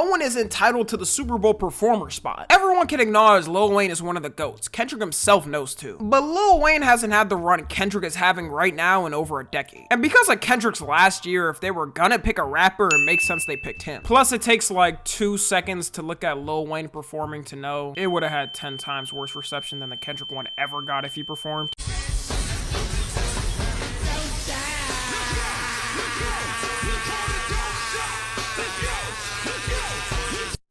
no one is entitled to the Super Bowl performer spot. Everyone can acknowledge Lil Wayne is one of the GOATs. Kendrick himself knows too. But Lil Wayne hasn't had the run Kendrick is having right now in over a decade. And because of Kendrick's last year, if they were gonna pick a rapper, it makes sense they picked him. Plus, it takes like 2 seconds to look at Lil Wayne performing to know it would have had 10 times worse reception than the Kendrick one ever got if he performed.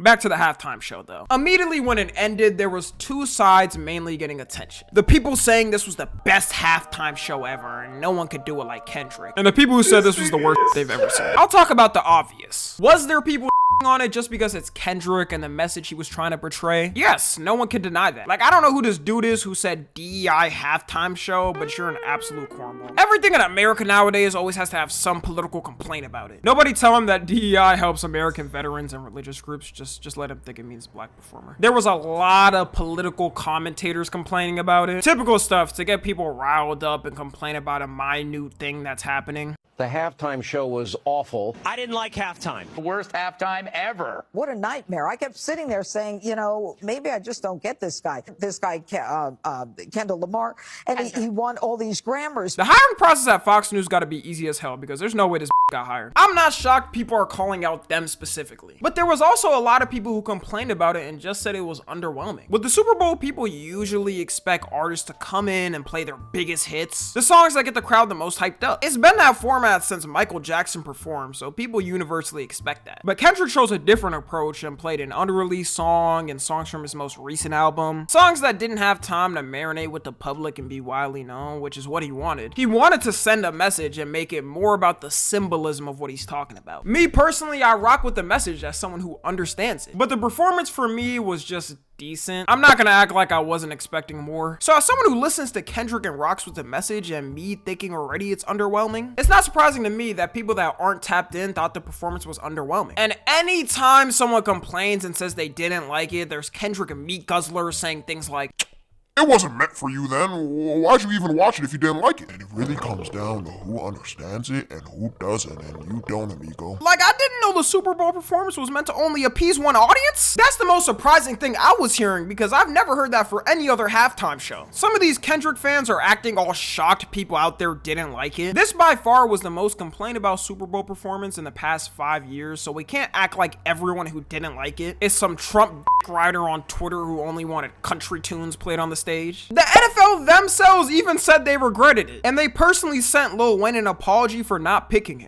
Back to the halftime show though. Immediately when it ended, there was 2 sides mainly getting attention. The people saying this was the best halftime show ever and no one could do it like Kendrick. And the people who said this was the worst they've ever seen. I'll talk about the obvious. Was there people on it just because it's Kendrick and the message he was trying to portray? Yes, no one can deny that. Like, I don't know who this dude is who said DEI halftime show, but you're an absolute cornball. Everything in America nowadays always has to have some political complaint about it. Nobody tell him that DEI helps American veterans and religious groups. Just let him think it means black performer. There was a lot of political commentators complaining about it. Typical stuff to get people riled up and complain about a minute thing that's happening. The halftime show was awful. I didn't like halftime. The worst halftime ever. What a nightmare. I kept sitting there saying, you know, maybe I just don't get this guy. This guy, Kendall Lamar, and he won all these Grammys. The hiring process at Fox News got to be easy as hell because there's no way this got hired. I'm not shocked people are calling out them specifically. But there was also a lot of people who complained about it and just said it was underwhelming. With the Super Bowl, people usually expect artists to come in and play their biggest hits, the songs that get the crowd the most hyped up. It's been that format since Michael Jackson performed, so people universally expect that. But Kendrick chose a different approach and played an unreleased song and songs from his most recent album. Songs that didn't have time to marinate with the public and be widely known, which is what he wanted. He wanted to send a message and make it more about the symbolism of what he's talking about. Me personally, I rock with the message as someone who understands it. But the performance for me was just decent. I'm not gonna act like I wasn't expecting more. So as someone who listens to Kendrick and rocks with the message and me thinking already it's underwhelming, it's not surprising to me that people that aren't tapped in thought the performance was underwhelming. And anytime someone complains and says they didn't like it, there's Kendrick and meat guzzlers saying things like, "It wasn't meant for you then. Why'd you even watch it if you didn't like it?" And it really comes down to who understands it and who doesn't, and you don't, amigo. Like, I didn't know the Super Bowl performance was meant to only appease one audience? That's the most surprising thing I was hearing because I've never heard that for any other halftime show. Some of these Kendrick fans are acting all shocked people out there didn't like it. This by far was the most complained about Super Bowl performance in the past 5 years, so we can't act like everyone who didn't like it is some Trump writer on Twitter who only wanted country tunes played on the stage. The NFL themselves even said they regretted it, and they personally sent Lil Wayne an apology for not picking him.